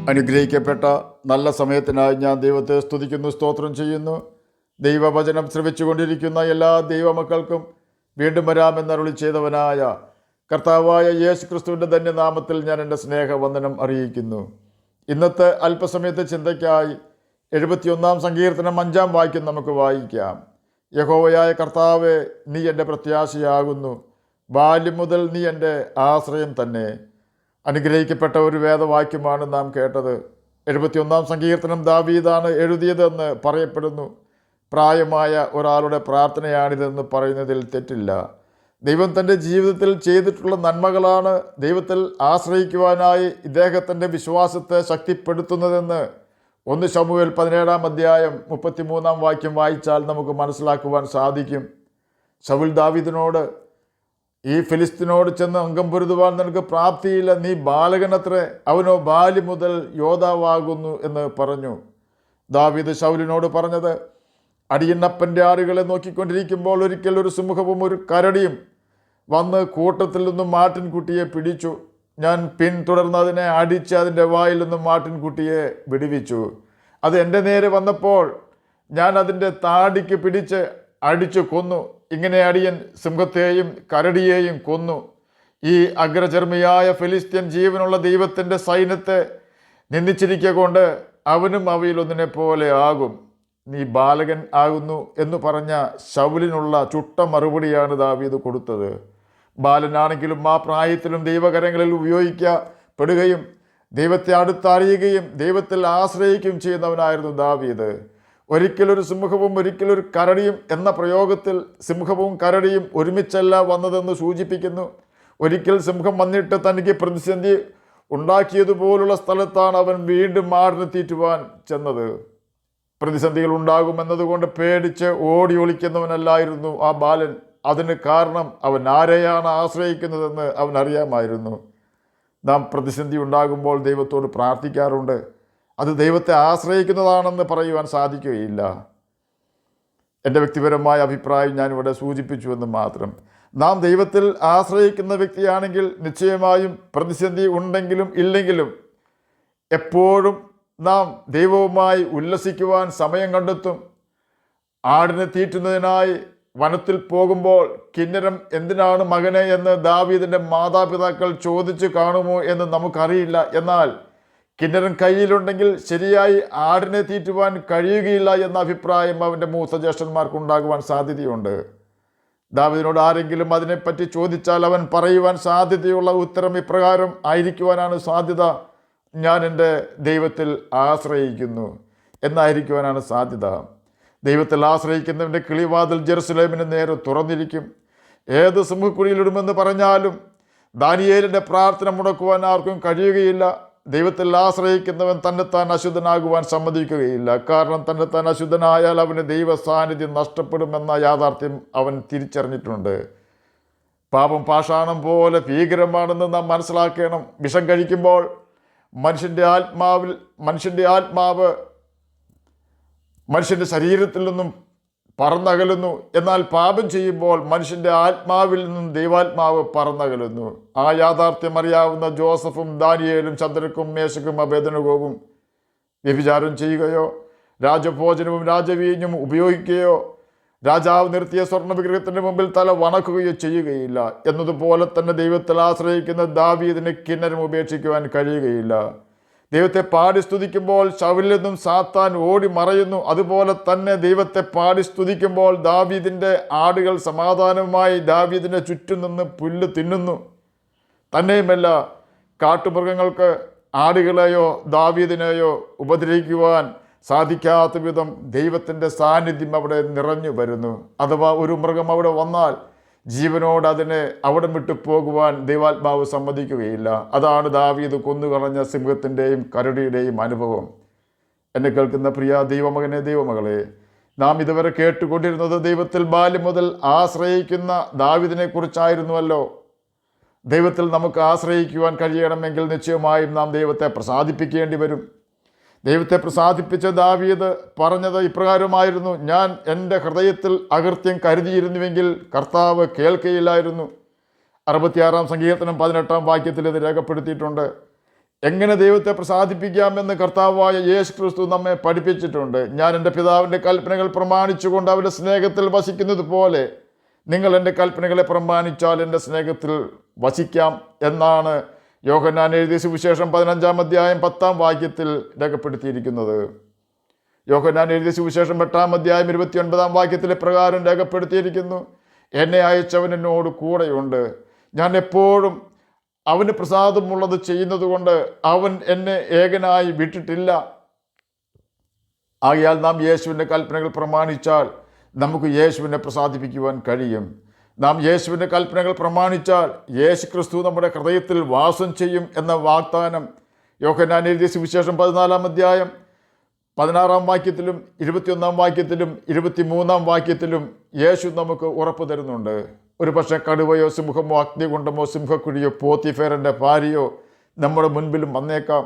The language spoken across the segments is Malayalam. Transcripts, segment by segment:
അനുഗ്രഹിക്കപ്പെട്ട നല്ല സമയത്തിനായി ഞാൻ ദൈവത്തെ സ്തുതിക്കുന്നു, സ്തോത്രം ചെയ്യുന്നു. ദൈവവചനം ശ്രവിച്ചുകൊണ്ടിരിക്കുന്ന എല്ലാ ദൈവമക്കൾക്കും വീണ്ടും വരാമെന്നരുളി ചെയ്തവനായ കർത്താവായ യേശു ക്രിസ്തുവിൻ്റെ ധന്യനാമത്തിൽ ഞാൻ എൻ്റെ സ്നേഹവന്ദനം അറിയിക്കുന്നു. ഇന്നത്തെ അല്പസമയത്തെ ചിന്തയ്ക്കായി 71 സങ്കീർത്തനം 5 വാക്യം നമുക്ക് വായിക്കാം. യഹോവയായ കർത്താവേ, നീ എൻ്റെ പ്രത്യാശയാകുന്നു, ബാല്യം മുതൽ നീ എൻ്റെ ആശ്രയം തന്നെ. അനുഗ്രഹിക്കപ്പെട്ട ഒരു വേദവാക്യമാണ് നാം കേട്ടത്. 71 സങ്കീർത്തനം ദാവീദാണ് എഴുതിയതെന്ന് പറയപ്പെടുന്നു. പ്രായമായ ഒരാളുടെ പ്രാർത്ഥനയാണിതെന്ന് പറയുന്നതിൽ തെറ്റില്ല. ദൈവം തൻ്റെ ജീവിതത്തിൽ ചെയ്തിട്ടുള്ള നന്മകളാണ് ദൈവത്തിൽ ആശ്രയിക്കുവാനായി ഇദ്ദേഹത്തിൻ്റെ വിശ്വാസത്തെ ശക്തിപ്പെടുത്തുന്നതെന്ന് 1 ശമൂവേൽ 17 അധ്യായം 33 വാക്യം വായിച്ചാൽ നമുക്ക് മനസ്സിലാക്കുവാൻ സാധിക്കും. ശൗൽ ദാവീദിനോട്, ഈ ഫിലിസ്തീനോട് ചെന്ന് അംഗം പൊരുതുവാൻ നിനക്ക് പ്രാപ്തിയില്ല, നീ ബാലകനത്രേ, അവനോ ബാല്യം മുതൽ യോദ്ധാവാകുന്നു എന്ന് പറഞ്ഞു. ദാവീദ് ശൗലിനോട് പറഞ്ഞത്, അടിയന്നപ്പൻ്റെ ആടുകളെ നോക്കിക്കൊണ്ടിരിക്കുമ്പോൾ ഒരിക്കൽ ഒരു സിംഹവും ഒരു കരടിയും വന്ന് കൂട്ടത്തിൽ നിന്നും മാട്ടിൻകുട്ടിയെ പിടിച്ചു. ഞാൻ പിന്തുടർന്ന് അതിനെ അടിച്ച് അതിൻ്റെ വായിൽ നിന്നും മാട്ടിൻകുട്ടിയെ വിടുവിച്ചു. അത് എൻ്റെ നേരെ വന്നപ്പോൾ ഞാൻ അതിൻ്റെ താടിക്ക് പിടിച്ച് അടിച്ചു കൊന്നു. ഇങ്ങനെ അടിയൻ സിംഹത്തെയും കരടിയെയും കൊന്നു. ഈ അഗ്രചർമ്മിയായ ഫിലിസ്ത്യൻ ജീവനുള്ള ദൈവത്തിൻ്റെ സൈന്യത്തെ നിന്ദിച്ചിരിക്കൊണ്ട് അവനും അവയിലൊന്നിനെ പോലെ ആകും. നീ ബാലകൻ ആകുന്നു എന്ന് പറഞ്ഞ ശൗലിനുള്ള ചുട്ട മറുപടിയാണ് ദാവീദ് കൊടുത്തത്. ബാലനാണെങ്കിലും ആ പ്രായത്തിലും ദൈവകരങ്ങളിൽ ഉപയോഗിക്കപ്പെടുകയും ദൈവത്തെ അടുത്തറിയുകയും ദൈവത്തിൽ ആശ്രയിക്കുകയും ചെയ്യുന്നവനായിരുന്നു ദാവീദ്. ഒരിക്കലൊരു സിംഹവും ഒരിക്കലൊരു കരടിയും എന്ന പ്രയോഗത്തിൽ സിംഹവും കരടിയും ഒരുമിച്ചല്ല വന്നതെന്ന് സൂചിപ്പിക്കുന്നു. ഒരിക്കൽ സിംഹം വന്നിട്ട് തനിക്ക് പ്രതിസന്ധി ഉണ്ടാക്കിയതുപോലുള്ള സ്ഥലത്താണ് അവൻ വീണ്ടും ആടിനെ തീറ്റുവാൻ ചെന്നത്. പ്രതിസന്ധികൾ ഉണ്ടാകുമെന്നതുകൊണ്ട് പേടിച്ച് ഓടി ഒളിക്കുന്നവനല്ലായിരുന്നു ആ ബാലൻ. അതിന് കാരണം അവൻ ആരെയാണ് ആശ്രയിക്കുന്നതെന്ന് അവൻ അറിയാമായിരുന്നു. നാം പ്രതിസന്ധി ഉണ്ടാകുമ്പോൾ ദൈവത്തോട് പ്രാർത്ഥിക്കാറുണ്ട്. അത് ദൈവത്തെ ആശ്രയിക്കുന്നതാണെന്ന് പറയുവാൻ സാധിക്കുകയില്ല. എൻ്റെ വ്യക്തിപരമായ അഭിപ്രായം ഞാനിവിടെ സൂചിപ്പിച്ചുവെന്ന് മാത്രം. നാം ദൈവത്തിൽ ആശ്രയിക്കുന്ന വ്യക്തിയാണെങ്കിൽ നിശ്ചയമായും പ്രതിസന്ധി ഉണ്ടെങ്കിലും ഇല്ലെങ്കിലും എപ്പോഴും നാം ദൈവവുമായി ഉല്ലസിക്കുവാൻ സമയം കണ്ടെത്തും. ആടിനെ തീറ്റുന്നതിനായി വനത്തിൽ പോകുമ്പോൾ കിന്നരം എന്തിനാണ് മകനെ എന്ന് ദാവീദിൻ്റെ മാതാപിതാക്കൾ ചോദിച്ചു കാണുമോ എന്ന് നമുക്കറിയില്ല. എന്നാൽ കിന്നരം കയ്യിലുണ്ടെങ്കിൽ ശരിയായി ആടിനെ തീറ്റുവാൻ കഴിയുകയില്ല എന്ന അഭിപ്രായം അവൻ്റെ മൂത്ത ജ്യേഷ്ഠന്മാർക്കുണ്ടാകുവാൻ സാധ്യതയുണ്ട്. ദാവീദിനോട് ആരെങ്കിലും അതിനെപ്പറ്റി ചോദിച്ചാൽ അവൻ പറയുവാൻ സാധ്യതയുള്ള ഉത്തരം ഇപ്രകാരം ആയിരിക്കുവാനാണ് സാധ്യത: ഞാൻ എൻ്റെ ദൈവത്തിൽ ആശ്രയിക്കുന്നു എന്നായിരിക്കുവാനാണ് സാധ്യത. ദൈവത്തിൽ ആശ്രയിക്കുന്നവൻ്റെ കിളിവാതിൽ ജെറുസലേമിന് നേരെ തുറന്നിരിക്കും. ഏത് സിംഹക്കുഴിയിലിടുമെന്ന് പറഞ്ഞാലും ദാനിയേലിൻ്റെ പ്രാർത്ഥന മുടക്കുവാൻ ആർക്കും കഴിയുകയില്ല. ദൈവത്തിൽ ആശ്രയിക്കുന്നവൻ തന്നെത്താൻ അശുദ്ധനാകുവാൻ സമ്മതിക്കുകയില്ല. കാരണം തന്നെത്താൻ അശുദ്ധനായാൽ അവന് ദൈവ സാന്നിധ്യം നഷ്ടപ്പെടുമെന്ന യാഥാർത്ഥ്യം അവൻ തിരിച്ചറിഞ്ഞിട്ടുണ്ട്. പാപം പാഷാണം പോലെ ഭീകരമാണെന്ന് നാം മനസ്സിലാക്കണം. വിഷം കഴിക്കുമ്പോൾ മനുഷ്യൻ്റെ ആത്മാവ് മനുഷ്യൻ്റെ ശരീരത്തിൽ നിന്നും പറന്നകലുന്നു. എന്നാൽ പാപം ചെയ്യുമ്പോൾ മനുഷ്യൻ്റെ ആത്മാവിൽ നിന്നും ദൈവാത്മാവ് പറന്നകലുന്നു. ആ യാഥാർത്ഥ്യം അറിയാവുന്ന ജോസഫും ദാനിയേലും ശദ്രക്കും മേശക്കും അബേദ്നെഗോവും വ്യഭിചാരം ചെയ്യുകയോ രാജഭോജനവും രാജവീഞ്ഞും ഉപയോഗിക്കുകയോ രാജാവ് നിർത്തിയ സ്വർണ്ണ വിഗ്രഹത്തിൻ്റെ മുമ്പിൽ തല വണക്കുകയോ ചെയ്യുകയില്ല. എന്നതുപോലെ തന്നെ ദൈവത്തിൽ ആശ്രയിക്കുന്ന ദാവീദിന് കിന്നരം ഉപേക്ഷിക്കുവാൻ കഴിയുകയില്ല. ദൈവത്തെ പാടി സ്തുതിക്കുമ്പോൾ ശൗലിൽ നിന്നും സാത്താൻ ഓടി മറയുന്നു. അതുപോലെ തന്നെ ദൈവത്തെ പാടി സ്തുതിക്കുമ്പോൾ ദാവീദിൻ്റെ ആടുകൾ സമാധാനമായി ദാവീദിൻ്റെ ചുറ്റും നിന്ന് പുല്ല് തിന്നുന്നു. തന്നെയുമല്ല, കാട്ടുമൃഗങ്ങൾക്ക് ആടുകളെയോ ദാവീദിനെയോ ഉപദ്രവിക്കുവാൻ സാധിക്കാത്ത വിധം ദൈവത്തിൻ്റെ സാന്നിധ്യം അവിടെ നിറഞ്ഞു വരുന്നു. അഥവാ ഒരു മൃഗം അവിടെ വന്നാൽ ജീവനോട് അതിനെ അവിടെ വിട്ടു പോകുവാൻ ദൈവാത്മാവ് സമ്മതിക്കുകയില്ല. അതാണ് ദാവീദ് കൊന്നുകളഞ്ഞ സിംഹത്തിൻ്റെയും കരടിയുടെയും അനുഭവം. എന്നെ കേൾക്കുന്ന പ്രിയ ദൈവമകനെ, ദൈവമകളെ, നാം ഇതുവരെ കേട്ടുകൊണ്ടിരുന്നത് ദൈവത്തിൽ ബാല്യം മുതൽ ആശ്രയിക്കുന്ന ദാവീദിനെ കുറിച്ചായിരുന്നുവല്ലോ. ദൈവത്തിൽ നമുക്ക് ആശ്രയിക്കുവാൻ കഴിയണമെങ്കിൽ നിശ്ചയമായും നാം ദൈവത്തെ പ്രസാദിപ്പിക്കേണ്ടി വരും. ദൈവത്തെ പ്രസാദിപ്പിച്ച ദാവീദ് പറഞ്ഞത് ഇപ്രകാരമായിരുന്നു: ഞാൻ എൻ്റെ ഹൃദയത്തിൽ അകൃത്യം കരുതിയിരുന്നുവെങ്കിൽ കർത്താവ് കേൾക്കയില്ലായിരുന്നു. 66 സങ്കീർത്തനം 18 വാക്യത്തിൽ ഇത് രേഖപ്പെടുത്തിയിട്ടുണ്ട്. എങ്ങനെ ദൈവത്തെ പ്രസാദിപ്പിക്കാമെന്ന് കർത്താവായ യേശു ക്രിസ്തു നമ്മെ പഠിപ്പിച്ചിട്ടുണ്ട്. ഞാൻ എൻ്റെ പിതാവിൻ്റെ കൽപ്പനകൾ പ്രമാണിച്ചുകൊണ്ട് അവൻ്റെ സ്നേഹത്തിൽ വസിക്കുന്നത് പോലെ നിങ്ങൾ എൻ്റെ കൽപ്പനകളെ പ്രമാണിച്ചാൽ എൻ്റെ സ്നേഹത്തിൽ വസിക്കാം എന്നാണ് യോഹന്നാൻ എഴുതിയ സുവിശേഷം 15-ാം അധ്യായം 10-ാം വാക്യത്തിൽ രേഖപ്പെടുത്തിയിരിക്കുന്നത്. യോഹന്നാൻ എഴുതിയ സുവിശേഷം 8-ാം അധ്യായം 29-ാം വാക്യത്തിലെ പ്രകാരം രേഖപ്പെടുത്തിയിരിക്കുന്നു, എന്നെ അയച്ചവൻ എന്നോട് കൂടെയുണ്ട്, ഞാൻ എപ്പോഴും അവന് പ്രസാദമുള്ളത് ചെയ്യുന്നത് കൊണ്ട് അവൻ എന്നെ ഏകനായി വിട്ടിട്ടില്ല. ആകയാൽ നാം യേശുവിൻ്റെ കൽപ്പനകൾ പ്രമാണിച്ചാൽ നമുക്ക് യേശുവിനെ പ്രസാദിപ്പിക്കുവാൻ കഴിയും. നാം യേശുവിൻ്റെ കൽപ്പനകൾ പ്രമാണിച്ചാൽ യേശു ക്രിസ്തു നമ്മുടെ ഹൃദയത്തിൽ വാസം ചെയ്യും എന്ന വാഗ്ദാനം യോഹന്നാൻ എഴുതിയ സുവിശേഷം 14-ാം അധ്യായം 16-ാം വാക്യത്തിലും 21-ാം വാക്യത്തിലും 23-ാം വാക്യത്തിലും യേശു നമുക്ക് ഉറപ്പ് തരുന്നുണ്ട്. ഒരു പക്ഷേ കടുവയോ സിംഹമോ അഗ്നികുണ്ഡമോ സിംഹക്കുഴിയോ പോത്തിഫേറിൻ്റെ ഭാര്യയോ നമ്മുടെ മുൻപിലും വന്നേക്കാം.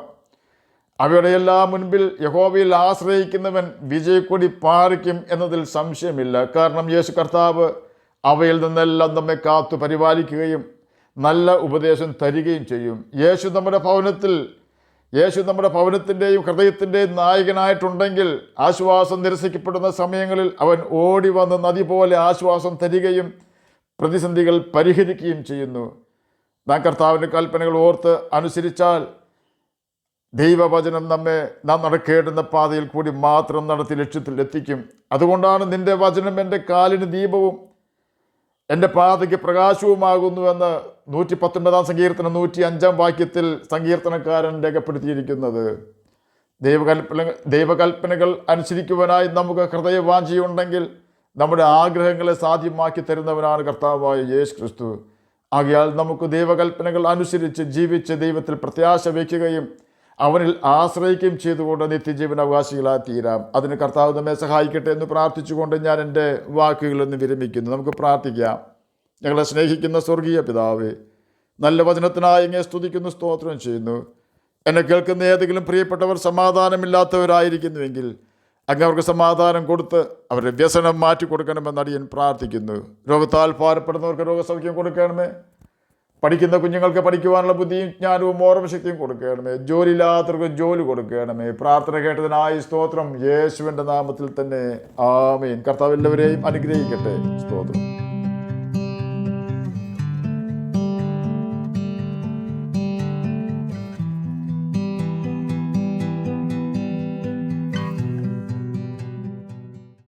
അവയുടെ എല്ലാം മുൻപിൽ യഹോവയിൽ ആശ്രയിക്കുന്നവൻ വിജയക്കൊടി പാറിക്കും എന്നതിൽ സംശയമില്ല. കാരണം യേശു കർത്താവ് അവയിൽ നിന്നെല്ലാം നമ്മെ കാത്തു പരിപാലിക്കുകയും നല്ല ഉപദേശം തരികയും ചെയ്യും. യേശു നമ്മുടെ ഭവനത്തിൻ്റെയും ഹൃദയത്തിൻ്റെയും നായകനായിട്ടുണ്ടെങ്കിൽ ആശ്വാസം നിരസിക്കപ്പെടുന്ന സമയങ്ങളിൽ അവൻ ഓടി വന്ന് നദി പോലെ ആശ്വാസം തരികയും പ്രതിസന്ധികൾ പരിഹരിക്കുകയും ചെയ്യുന്നു. നാം കർത്താവിൻ്റെ കൽപ്പനകൾ ഓർത്ത് അനുസരിച്ചാൽ ദൈവവചനം നാം നടക്കേണ്ടുന്ന പാതയിൽ കൂടി മാത്രം നടത്തി ലക്ഷ്യത്തിൽ എത്തിക്കും. അതുകൊണ്ടാണ് നിന്റെ വചനം എൻ്റെ കാലിന് ദീപവും എൻ്റെ പാതയ്ക്ക് പ്രകാശവുമാകുന്നുവെന്ന് 119-ാം സങ്കീർത്തനം 105-ാം വാക്യത്തിൽ സങ്കീർത്തനക്കാരൻ രേഖപ്പെടുത്തിയിരിക്കുന്നത്. ദൈവകൽപ്പനകൾ അനുസരിക്കുവാനായി നമുക്ക് ഹൃദയവാഞ്ചയുണ്ടെങ്കിൽ നമ്മുടെ ആഗ്രഹങ്ങളെ സാധ്യമാക്കി തരുന്നവനാണ് കർത്താവായ യേശു ക്രിസ്തു. ആകയാൽ നമുക്ക് ദൈവകൽപ്പനകൾ അനുസരിച്ച് ജീവിച്ച് ദൈവത്തിൽ പ്രത്യാശ വയ്ക്കുകയും അവനിൽ ആശ്രയിക്കുകയും ചെയ്തുകൊണ്ട് നിത്യജീവൻ അവകാശികളായി തീരാം. അതിന് കർത്താവ് നമ്മെ സഹായിക്കട്ടെ എന്ന് പ്രാർത്ഥിച്ചുകൊണ്ട് ഞാൻ എൻ്റെ വാക്കുകളൊന്ന് വിരമിക്കുന്നു. നമുക്ക് പ്രാർത്ഥിക്കാം. ഞങ്ങളെ സ്നേഹിക്കുന്ന സ്വർഗീയ പിതാവേ, നല്ല വചനത്തിനായി അങ്ങയെ സ്തുതിക്കുന്നു, സ്തോത്രം ചെയ്യുന്നു. എന്നെ കേൾക്കുന്ന ഏതെങ്കിലും പ്രിയപ്പെട്ടവർ സമാധാനമില്ലാത്തവരായിരിക്കുന്നുവെങ്കിൽ അങ്ങ് അവർക്ക് സമാധാനം കൊടുത്ത് അവരുടെ വ്യസനം മാറ്റി കൊടുക്കണമെന്ന് അടിയൻ പ്രാർത്ഥിക്കുന്നു. രോഗത്താൽ ഭാരപ്പെടുന്നവർക്ക് രോഗസൗഖ്യം കൊടുക്കണമേ. പഠിക്കുന്ന കുഞ്ഞുങ്ങൾക്ക് പഠിക്കുവാനുള്ള ബുദ്ധിയും ജ്ഞാനവും ഓർമ്മശക്തിയും കൊടുക്കണമേ. ജോലിയില്ലാത്തവർക്ക് ജോലി കൊടുക്കണമേ. പ്രാർത്ഥന കേട്ടതിനായി സ്തോത്രം. യേശുവിൻ്റെ നാമത്തിൽ തന്നെ ആമേൻ. കർത്താവ് എല്ലാവരെയും അനുഗ്രഹിക്കട്ടെ. സ്തോത്രം.